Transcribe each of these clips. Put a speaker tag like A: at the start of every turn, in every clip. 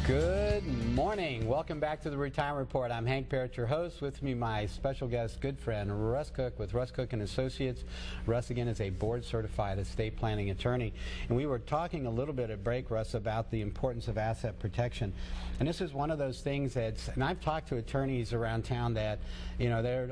A: Good morning. Welcome back to the Retirement Report. I'm Hank Parrott, your host. With me, my special guest, good friend, Russ Cook with Russ Cook & Associates. Russ, again, is a board-certified estate planning attorney. And we were talking a little bit at break, Russ, about the importance of asset protection. And this is one of those things that's, and I've talked to attorneys around town that, you know, they're,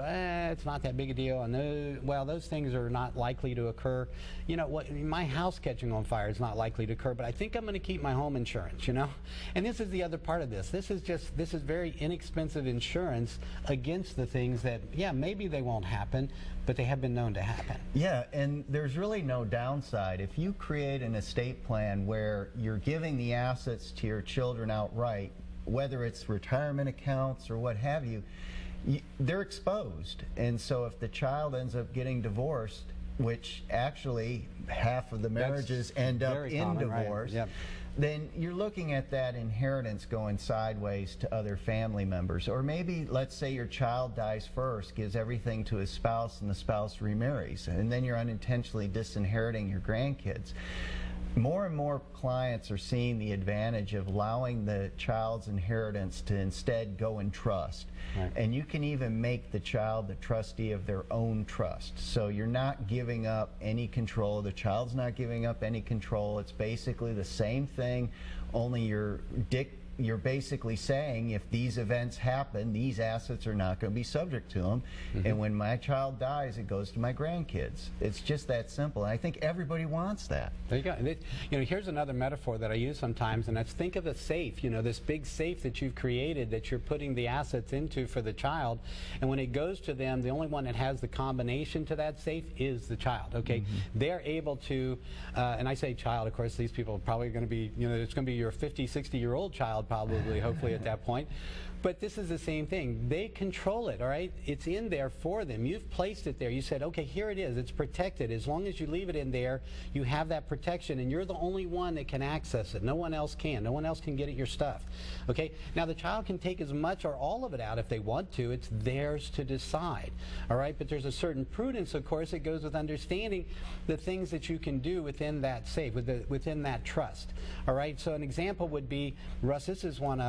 A: it's not that big a deal. And well, those things are not likely to occur. You know, what, my house catching on fire is not likely to occur, but I think I'm going to keep my home insurance, you know. And this is the other part of this. This is very inexpensive insurance against the things that, yeah, maybe they won't happen, but they have been known to happen.
B: Yeah, and there's really no downside. If you create an estate plan where you're giving the assets to your children outright, whether it's retirement accounts or what have you, they're exposed. And so if the child ends up getting divorced, which actually half of the marriages end up in divorce, right? Yep. Then you're looking at that inheritance going sideways to other family members. Or maybe, let's say your child dies first, gives everything to his spouse, and the spouse remarries, and then you're unintentionally disinheriting your grandkids. More and more clients are seeing the advantage of allowing the child's inheritance to instead go in trust. Right. And you can even make the child the trustee of their own trust. So you're not giving up any control. The child's not giving up any control. It's basically the same thing, only you're basically saying if these events happen, these assets are not going to be subject to them. Mm-hmm. And when my child dies, it goes to my grandkids. It's just that simple. And I think everybody wants that.
A: There you go. You know, here's another metaphor that I use sometimes, and that's think of a safe. You know, this big safe that you've created that you're putting the assets into for the child. And when it goes to them, the only one that has the combination to that safe is the child. Okay, mm-hmm. They're able to, and I say child, of course, these people are probably going to be, you know, it's going to be your 50, 60-year-old child probably, hopefully at that point. But this is the same thing. They control it, all right? It's in there for them. You've placed it there. You said, okay, here it is. It's protected. As long as you leave it in there, you have that protection, and you're the only one that can access it. No one else can. No one else can get at your stuff, okay? Now, the child can take as much or all of it out if they want to. It's theirs to decide, all right? But there's a certain prudence, of course. It goes with understanding the things that you can do within that safe, within that trust, all right? So an example would be, Russ, this is one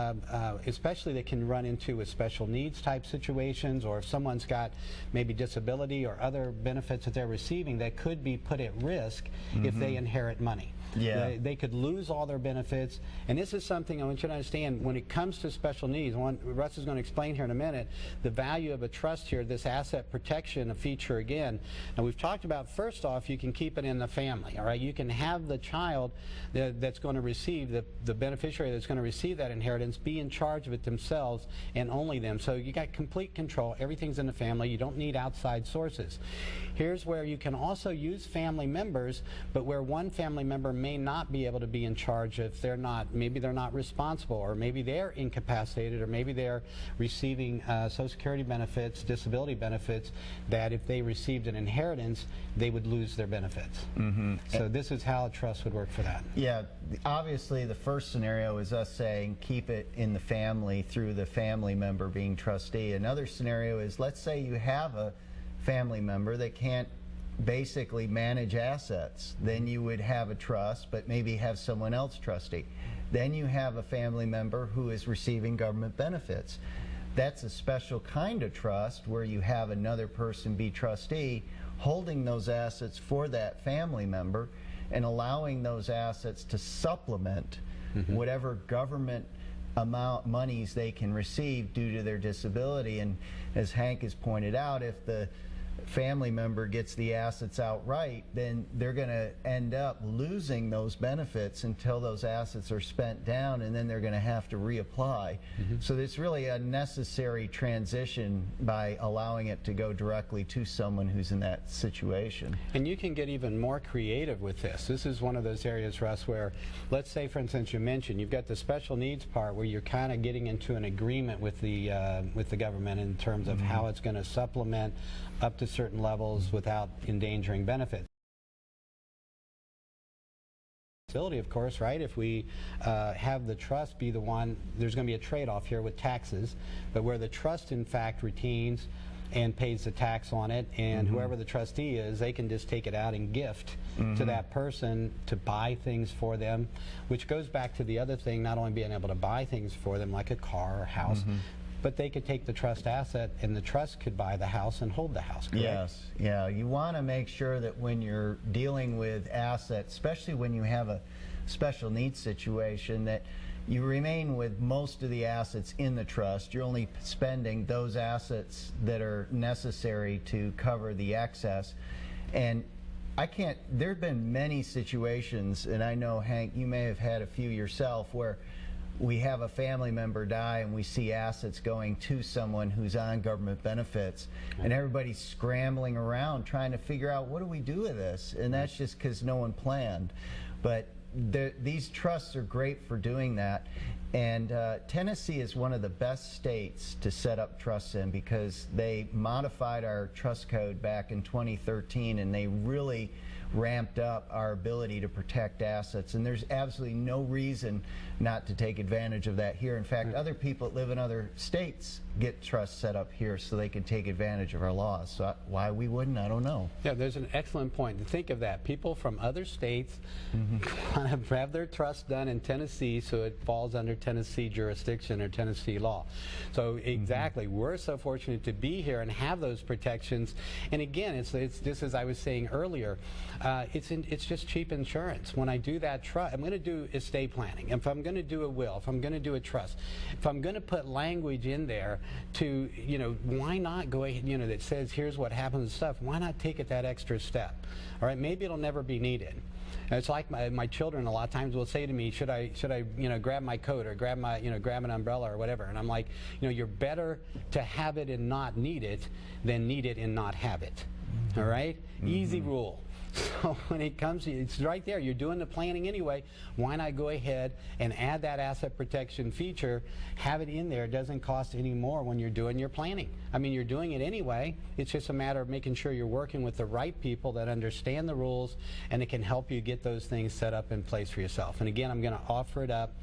A: especially that can run into with special needs type situations, or if someone's got maybe disability or other benefits that they're receiving that could be put at risk mm-hmm. if they inherit money. Yeah. They could lose all their benefits. And this is something I want you to understand when it comes to special needs. Russ is going to explain here in a minute the value of a trust here, this asset protection, a feature again. Now, we've talked about, first off, you can keep it in the family, all right? You can have the child that's going to receive, the beneficiary that's going to receive that inheritance, be in charge of it themselves and only them. So you got complete control. Everything's in the family. You don't need outside sources. Here's where you can also use family members, but where one family member may not be able to be in charge if they're not, maybe they're not responsible, or maybe they're incapacitated, or maybe they're receiving Social Security benefits, disability benefits, that if they received an inheritance, they would lose their benefits. Mm-hmm. So this is how a trust would work for that.
B: Yeah, obviously the first scenario is us saying keep it in the family through the family member being trustee. Another scenario is, let's say you have a family member that can't basically manage assets. Then you would have a trust, but maybe have someone else trustee. Then you have a family member who is receiving government benefits. That's a special kind of trust where you have another person be trustee, holding those assets for that family member and allowing those assets to supplement mm-hmm. whatever government monies they can receive due to their disability. And as Hank has pointed out, if the family member gets the assets outright, then they're going to end up losing those benefits until those assets are spent down, and then they're going to have to reapply. Mm-hmm. So it's really a necessary transition by allowing it to go directly to someone who's in that situation.
A: And you can get even more creative with this. This is one of those areas, Russ, where, let's say, for instance, you mentioned you've got the special needs part where you're kind of getting into an agreement with the government in terms of mm-hmm. how it's going to supplement up to certain levels without endangering benefits. Of course, right? If we have the trust be the one, there's going to be a trade-off here with taxes, but where the trust in fact retains and pays the tax on it, and whoever the trustee is, they can just take it out and gift to that person to buy things for them, which goes back to the other thing, not only being able to buy things for them like a car or house, but they could take the trust asset and the trust could buy the house and hold the house, correct?
B: Yes, yeah. You want to make sure that when you're dealing with assets, especially when you have a special needs situation, that you remain with most of the assets in the trust. You're only spending those assets that are necessary to cover the excess. And there have been many situations, and I know, Hank, you may have had a few yourself, where we have a family member die and we see assets going to someone who's on government benefits, and everybody's scrambling around trying to figure out, what do we do with this? And that's just because no one planned. But these trusts are great for doing that. And Tennessee is one of the best states to set up trusts in, because they modified our trust code back in 2013, and they really ramped up our ability to protect assets, and there's absolutely no reason not to take advantage of that here. In fact, other people that live in other states get trusts set up here so they can take advantage of our laws. So why we wouldn't, I don't know.
A: Yeah, there's an excellent point. To think of that. People from other states want to have their trust done in Tennessee, so it falls under Tennessee jurisdiction or Tennessee law. So exactly, we're so fortunate to be here and have those protections. And again, it's just as I was saying earlier, it's just cheap insurance. When I do that trust, I'm going to do estate planning. If I'm going to do a will, if I'm going to do a trust, if I'm going to put language in there to, why not go ahead, that says here's what happens and stuff, why not take it that extra step? All right, maybe it'll never be needed. And it's like my children a lot of times will say to me, should I grab my coat or grab an umbrella or whatever? And I'm like, you're better to have it and not need it than need it and not have it. All right? Easy rule. So when it comes to, it's right there, you're doing the planning anyway, why not go ahead and add that asset protection feature, have it in there, it doesn't cost any more when you're doing your planning. I mean, you're doing it anyway, it's just a matter of making sure you're working with the right people that understand the rules and it can help you get those things set up in place for yourself. And again, I'm going to offer it up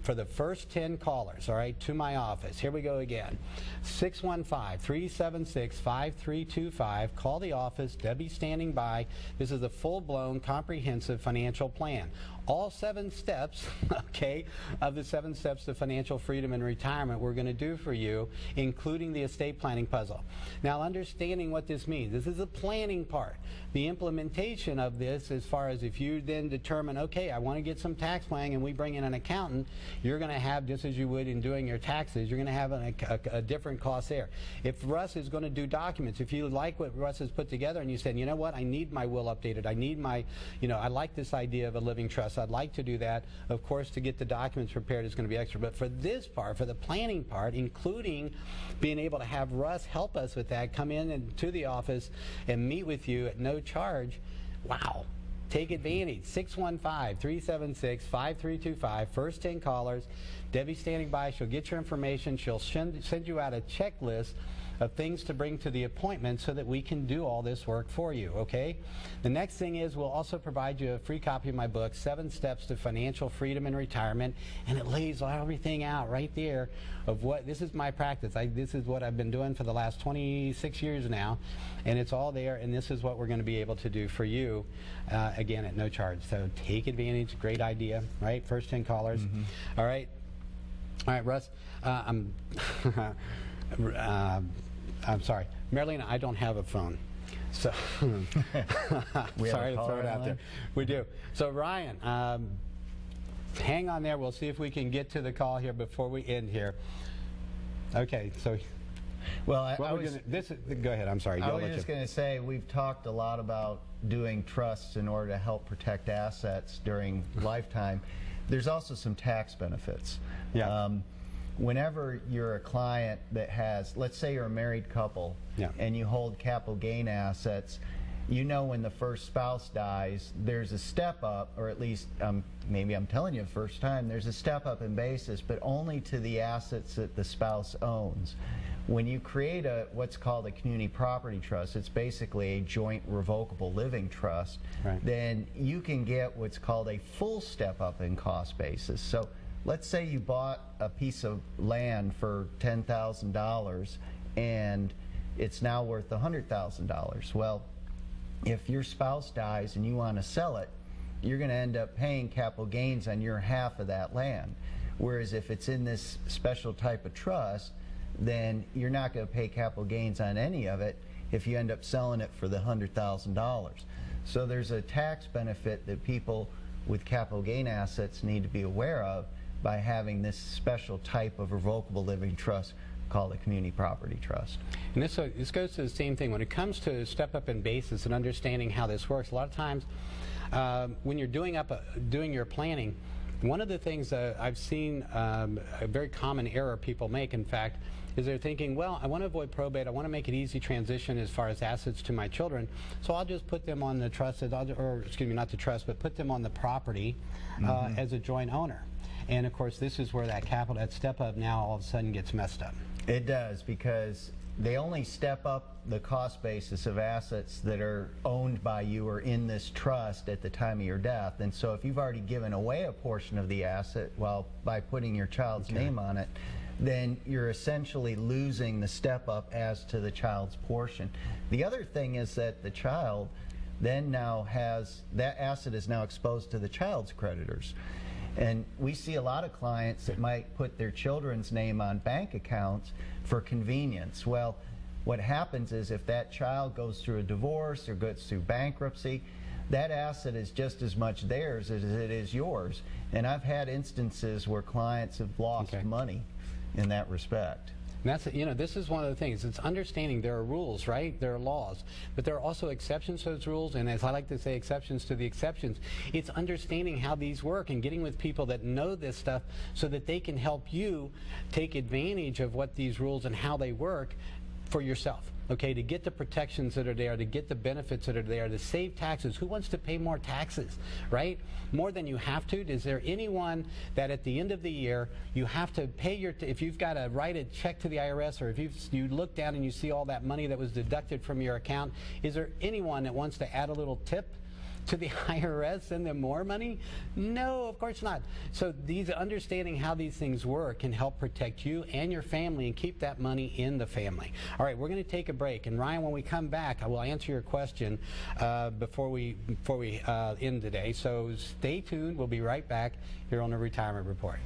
A: for the first 10 callers, all right, to my office. Here we go again. 615-376-5325. Call the office. Debbie's standing by. This is a full-blown, comprehensive financial plan. All 7 steps, okay, of the 7 steps to financial freedom and retirement we're going to do for you, including the estate planning puzzle. Now, understanding what this means, this is the planning part. The implementation of this, as far as if you then determine, okay, I want to get some tax planning and we bring in an accountant, you're going to have, just as you would in doing your taxes, you're going to have a different cost there. If Russ is going to do documents, if you like what Russ has put together and you said, you know what, I need my will updated, I need my, I like this idea of a living trust, I'd like to do that. Of course, to get the documents prepared is going to be extra. But for this part, for the planning part, including being able to have Russ help us with that, come in to the office and meet with you at no charge, wow. Take advantage. 615-376-5325. First 10 callers. Debbie's standing by. She'll get your information. She'll send you out a checklist of things to bring to the appointment so that we can do all this work for you, okay? The next thing is we'll also provide you a free copy of my book, 7 Steps to Financial Freedom and Retirement, and it lays everything out right there of what, this is my practice. This is what I've been doing for the last 26 years now, and it's all there, and this is what we're going to be able to do for you, again, at no charge. So take advantage. Great idea, right? First 10 callers. All right. All right, Russ, I'm sorry, Marilena, I don't have a phone, so sorry to throw it out there. We do. So Ryan, hang on there. We'll see if we can get to the call here before we end here. Okay, so
B: well,
A: go ahead. I'm sorry.
B: I was just going to say, we've talked a lot about doing trusts in order to help protect assets during lifetime. There's also some tax benefits.
A: Yeah.
B: Whenever you're a client that has, let's say you're a married couple, and you hold capital gain assets, when the first spouse dies, there's a step up, or at least maybe I'm telling you the first time, there's a step up in basis, but only to the assets that the spouse owns. When you create what's called a community property trust, it's basically a joint revocable living trust, then you can get what's called a full step up in cost basis. So let's say you bought a piece of land for $10,000 and it's now worth $100,000. Well, if your spouse dies and you want to sell it, you're going to end up paying capital gains on your half of that land. Whereas if it's in this special type of trust, then you're not going to pay capital gains on any of it if you end up selling it for the $100,000. So there's a tax benefit that people with capital gain assets need to be aware of by having this special type of revocable living trust called a community property trust.
A: And this goes to the same thing. When it comes to step up in basis and understanding how this works, a lot of times when you're doing your planning, one of the things that I've seen a very common error people make, in fact, is they're thinking, well, I want to avoid probate, I want to make it easy transition as far as assets to my children, so I'll just put them on the trust, or excuse me, not the trust, but put them on the property as a joint owner. And of course, this is where that capital, that step up now all of a sudden gets messed up.
B: It does, because they only step up the cost basis of assets that are owned by you or in this trust at the time of your death. And so if you've already given away a portion of the asset, well, by putting your child's name on it, then you're essentially losing the step up as to the child's portion. The other thing is that the child then now has, that asset is now exposed to the child's creditors. And we see a lot of clients that might put their children's name on bank accounts for convenience. Well, what happens is if that child goes through a divorce or goes through bankruptcy, that asset is just as much theirs as it is yours. And I've had instances where clients have lost money in that respect.
A: And that's, you know, this is one of the things. It's understanding there are rules, right? There are laws, but there are also exceptions to those rules, and as I like to say, exceptions to the exceptions. It's understanding how these work and getting with people that know this stuff so that they can help you take advantage of what these rules and how they work for yourself. Okay, to get the protections that are there, to get the benefits that are there, to save taxes. Who wants to pay more taxes, right? More than you have to? Is there anyone that at the end of the year you have to pay your, if you've got to write a check to the IRS, or if you look down and you see all that money that was deducted from your account, is there anyone that wants to add a little tip to the IRS, send them more money? No, of course not. So these, understanding how these things work can help protect you and your family and keep that money in the family. All right, we're going to take a break, and Ryan, when we come back, I will answer your question before we end today. So stay tuned. We'll be right back here on the Retirement Report.